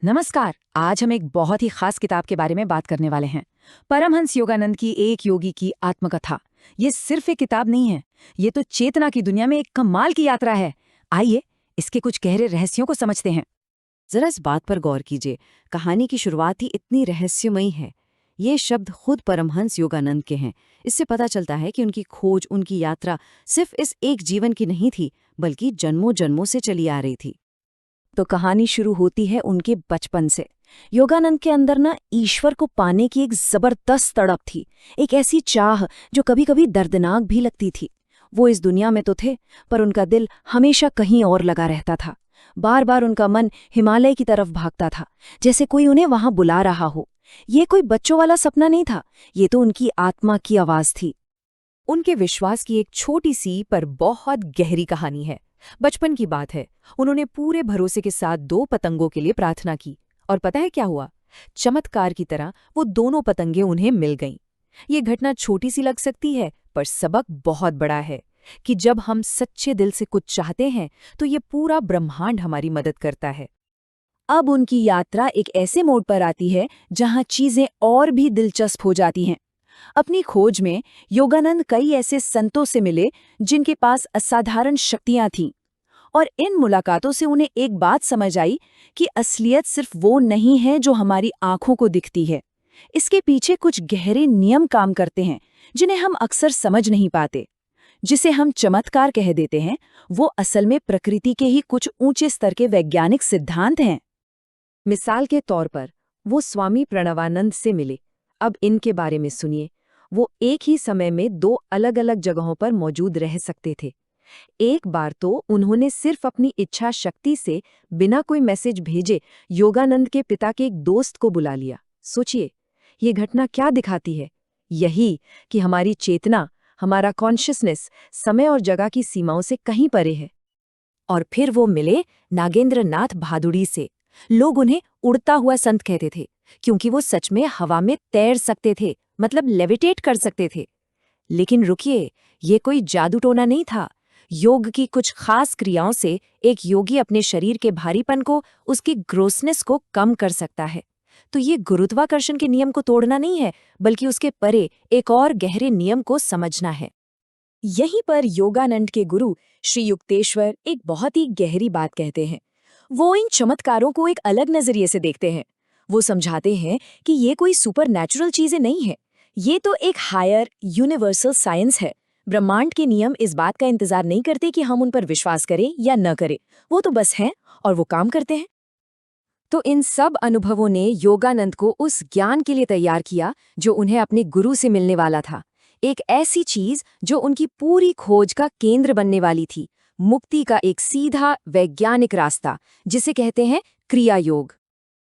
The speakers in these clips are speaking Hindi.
नमस्कार। आज हम एक बहुत ही खास किताब के बारे में बात करने वाले हैं। परमहंस योगानंद की एक योगी की आत्मकथा। ये सिर्फ एक किताब नहीं है, ये तो चेतना की दुनिया में एक कमाल की यात्रा है। आइए इसके कुछ गहरे रहस्यों को समझते हैं। जरा इस बात पर गौर कीजिए। कहानी की शुरुआत ही इतनी रहस्यमयी है। ये शब्द खुद परमहंस योगानंद के हैं। इससे पता चलता है कि उनकी खोज, उनकी यात्रा सिर्फ इस एक जीवन की नहीं थी, बल्कि जन्मों जन्मों से चली आ रही थी। तो कहानी शुरू होती है उनके बचपन से। योगानंद के अंदर ना ईश्वर को पाने की एक जबरदस्त तड़प थी, एक ऐसी चाह जो कभी कभी दर्दनाक भी लगती थी। वो इस दुनिया में तो थे, पर उनका दिल हमेशा कहीं और लगा रहता था। बार बार उनका मन हिमालय की तरफ भागता था, जैसे कोई उन्हें वहां बुला रहा हो। ये कोई बच्चों वाला सपना नहीं था, ये तो उनकी आत्मा की आवाज थी। उनके विश्वास की एक छोटी सी पर बहुत गहरी कहानी है। बचपन की बात है। उन्होंने पूरे भरोसे के साथ 2 पतंगों के लिए प्रार्थना की, और पता है क्या हुआ? चमत्कार की तरह वो दोनों पतंगें उन्हें मिल गईं। ये घटना छोटी सी लग सकती है, पर सबक बहुत बड़ा है कि जब हम सच्चे दिल से कुछ चाहते हैं तो ये पूरा ब्रह्मांड हमारी मदद करता है। अब उनकी यात्रा एक ऐसे मोड़ पर आती है जहां चीजें और भी दिलचस्प हो जाती हैं। अपनी खोज में योगानंद कई ऐसे संतों से मिले जिनके पास असाधारण शक्तियां थीं, और इन मुलाकातों से उन्हें एक बात समझ आई कि असलियत सिर्फ वो नहीं है जो हमारी आंखों को दिखती है। इसके पीछे कुछ गहरे नियम काम करते हैं जिन्हें हम अक्सर समझ नहीं पाते। जिसे हम चमत्कार कह देते हैं, वो असल में प्रकृति के ही कुछ ऊंचे स्तर के वैज्ञानिक सिद्धांत हैं। मिसाल के तौर पर वो स्वामी प्रणवानंद से मिले। अब इनके बारे में सुनिए। वो एक ही समय में 2 अलग-अलग जगहों पर मौजूद रह सकते थे। एक बार तो उन्होंने सिर्फ अपनी इच्छा शक्ति से, बिना कोई मैसेज भेजे, योगानंद के पिता के एक दोस्त को बुला लिया। सोचिए, ये घटना क्या दिखाती है? यही कि हमारी चेतना, हमारा कॉन्शियसनेस समय और जगह की सीमाओं से कहीं परे है। और फिर वो मिले नागेंद्र नाथ भादुड़ी से। लोग उन्हें उड़ता हुआ संत कहते थे, क्योंकि वो सच में हवा में तैर सकते थे, मतलब लेविटेट कर सकते थे। लेकिन रुकिए, ये कोई जादू टोना नहीं था। योग की कुछ खास क्रियाओं से एक योगी अपने शरीर के भारीपन को, उसकी ग्रोसनेस को कम कर सकता है। तो ये गुरुत्वाकर्षण के नियम को तोड़ना नहीं है, बल्कि उसके परे एक और गहरे नियम को समझना है। यहीं पर योगानंद के गुरु श्री युक्तेश्वर एक बहुत ही गहरी बात कहते हैं। वो इन चमत्कारों को एक अलग नजरिए से देखते हैं। वो समझाते हैं कि ये कोई सुपर नेचुरल चीजें नहीं है, ये तो एक हायर यूनिवर्सल साइंस है। ब्रह्मांड के नियम इस बात का इंतजार नहीं करते कि हम उन पर विश्वास करें या न करें, वो तो बस हैं और वो काम करते हैं। तो इन सब अनुभवों ने योगानंद को उस ज्ञान के लिए तैयार किया जो उन्हें अपने गुरु से मिलने वाला था। एक ऐसी चीज जो उनकी पूरी खोज का केंद्र बनने वाली थी, मुक्ति का एक सीधा वैज्ञानिक रास्ता, जिसे कहते हैं क्रिया योग।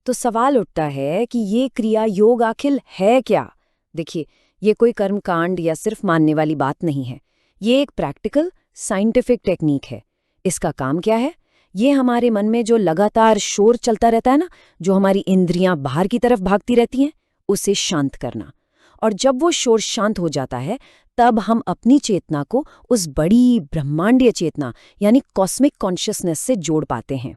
तो सवाल उठता है कि ये क्रिया योग आखिर है क्या? देखिए, ये कोई कर्मकांड या सिर्फ मानने वाली बात नहीं है। ये एक प्रैक्टिकल साइंटिफिक टेक्निक है। इसका काम क्या है? ये हमारे मन में जो लगातार शोर चलता रहता है ना, जो हमारी इंद्रियां बाहर की तरफ भागती रहती हैं, उसे शांत करना। और जब वो शोर शांत हो जाता है, तब हम अपनी चेतना को उस बड़ी ब्रह्मांडीय चेतना यानी कॉस्मिक कॉन्शियसनेस से जोड़ पाते हैं।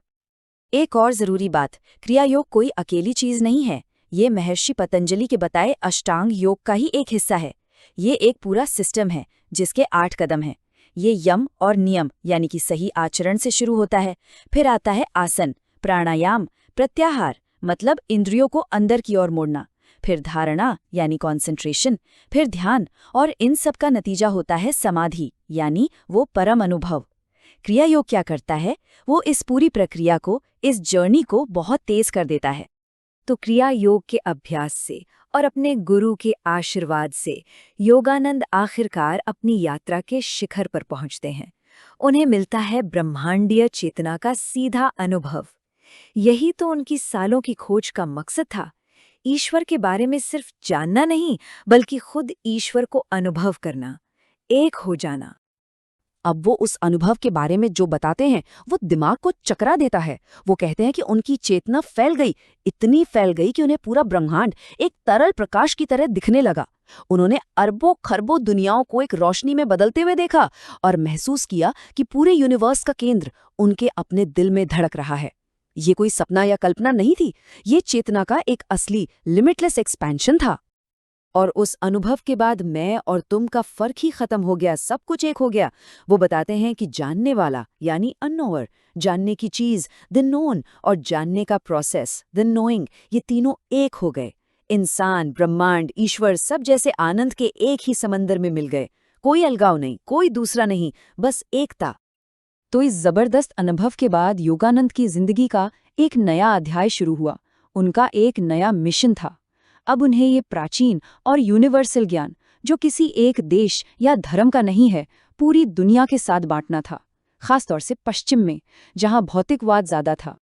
एक और जरूरी बात, क्रिया योग कोई अकेली चीज नहीं है। ये महर्षि पतंजलि के बताए अष्टांग योग का ही एक हिस्सा है। ये एक पूरा सिस्टम है जिसके 8 कदम हैं। ये यम और नियम यानी कि सही आचरण से शुरू होता है। फिर आता है आसन, प्राणायाम, प्रत्याहार मतलब इंद्रियों को अंदर की ओर मोड़ना, फिर धारणा यानी कंसंट्रेशन, फिर ध्यान, और इन सब का नतीजा होता है समाधि यानी वो परम अनुभव। क्रिया योग क्या करता है? वो इस पूरी प्रक्रिया को, इस जर्नी को बहुत तेज कर देता है। तो क्रिया योग के अभ्यास से और अपने गुरु के आशीर्वाद से योगानंद आखिरकार अपनी यात्रा के शिखर पर पहुंचते हैं। उन्हें मिलता है ब्रह्मांडीय चेतना का सीधा अनुभव। यही तो उनकी सालों की खोज का मकसद था, ईश्वर के बारे में सिर्फ जानना नहीं, बल्कि खुद ईश्वर को अनुभव करना, एक हो जाना। अब वो उस अनुभव के बारे में जो बताते हैं, वो दिमाग को चकरा देता है। वो कहते हैं कि उनकी चेतना फैल गई, इतनी फैल गई कि उन्हें पूरा ब्रह्मांड एक तरल प्रकाश की तरह दिखने लगा। उन्होंने अरबों खरबों दुनियाओं को एक रोशनी में बदलते हुए देखा और महसूस किया कि पूरे यूनिवर्स का केंद्र उनके अपने दिल में धड़क रहा है। ये कोई सपना या कल्पना नहीं थी, ये चेतना का एक असली लिमिटलेस एक्सपेंशन था। और उस अनुभव के बाद मैं और तुम का फर्क ही खत्म हो गया, सब कुछ एक हो गया। वो बताते हैं कि जानने वाला यानी अननोअर, जानने की चीज द नोन और जानने का प्रोसेस द नोइंग, ये तीनों एक हो गए। इंसान, ब्रह्मांड, ईश्वर सब जैसे आनंद के एक ही समंदर में मिल गए। कोई अलगाव नहीं, कोई दूसरा नहीं, बस एकता। तो इस जबरदस्त अनुभव के बाद योगानंद की जिंदगी का एक नया अध्याय शुरू हुआ। उनका एक नया मिशन था। अब उन्हें ये प्राचीन और यूनिवर्सल ज्ञान, जो किसी एक देश या धर्म का नहीं है, पूरी दुनिया के साथ बांटना था, खासतौर से पश्चिम में, जहां भौतिकवाद ज्यादा था।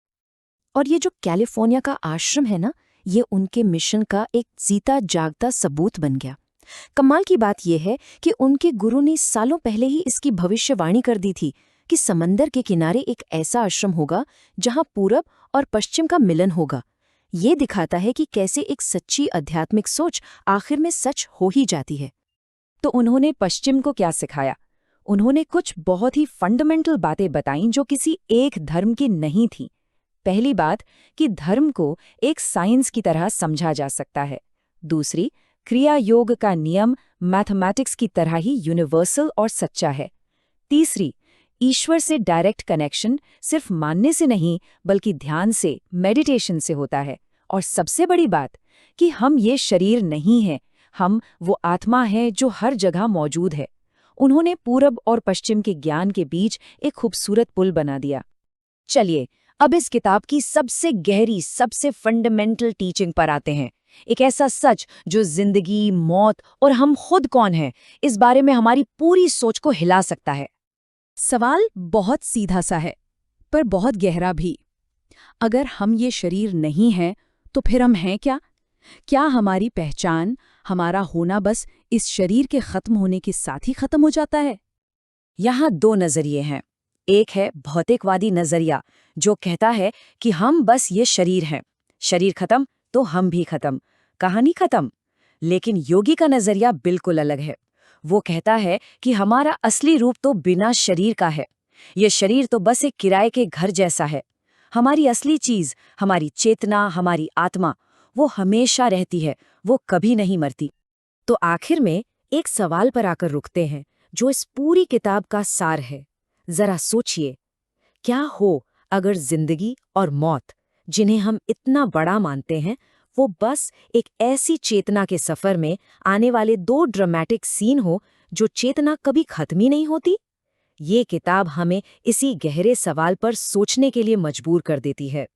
और ये जो कैलिफोर्निया का आश्रम है ना, ये उनके मिशन का एक जीता जागता सबूत बन गया। कमाल की बात यह है कि उनके गुरु ने सालों पहले ही इसकी भविष्यवाणी कर दी थी कि समंदर के किनारे एक ऐसा आश्रम होगा जहां पूरब और पश्चिम का मिलन होगा। ये दिखाता है कि कैसे एक सच्ची आध्यात्मिक सोच आखिर में सच हो ही जाती है। तो उन्होंने पश्चिम को क्या सिखाया? उन्होंने कुछ बहुत ही फंडामेंटल बातें बताईं जो किसी एक धर्म की नहीं थीं। पहली बात कि धर्म को एक साइंस की तरह समझा जा सकता है। दूसरी, क्रिया योग का नियम मैथमेटिक्स की तरह ही यूनिवर्सल और सच्चा है। तीसरी, ईश्वर से डायरेक्ट कनेक्शन सिर्फ मानने से नहीं बल्कि ध्यान से, मेडिटेशन से होता है। और सबसे बड़ी बात कि हम ये शरीर नहीं हैं, हम वो आत्मा है जो हर जगह मौजूद है। उन्होंने पूरब और पश्चिम के ज्ञान के बीच एक खूबसूरत पुल बना दिया। चलिए अब इस किताब की सबसे गहरी, सबसे फंडामेंटल टीचिंग पर आते हैं। एक ऐसा सच जो जिंदगी, मौत और हम खुद कौन हैं, इस बारे में हमारी पूरी सोच को हिला सकता है। सवाल बहुत सीधा सा है, पर बहुत गहरा भी। अगर हम ये शरीर नहीं हैं, तो फिर हम हैं क्या? क्या हमारी पहचान, हमारा होना बस इस शरीर के खत्म होने के साथ ही खत्म हो जाता है? यहाँ दो नजरिए हैं। एक है भौतिकवादी नजरिया, जो कहता है कि हम बस ये शरीर हैं, शरीर खत्म तो हम भी खत्म, कहानी खत्म। लेकिन योगी का नजरिया बिल्कुल अलग है। वो कहता है कि हमारा असली रूप तो बिना शरीर का है। ये शरीर तो बस एक किराए के घर जैसा है। हमारी असली चीज, हमारी चेतना, हमारी आत्मा, वो हमेशा रहती है, वो कभी नहीं मरती। तो आखिर में एक सवाल पर आकर रुकते हैं, जो इस पूरी किताब का सार है। जरा सोचिए, क्या हो अगर जिंदगी और मौत, जिन्हें हम इतना बड़ा मानते हैं, वो बस एक ऐसी चेतना के सफर में आने वाले दो ड्रामेटिक सीन हो जो चेतना कभी खत्म ही नहीं होती? ये किताब हमें इसी गहरे सवाल पर सोचने के लिए मजबूर कर देती है।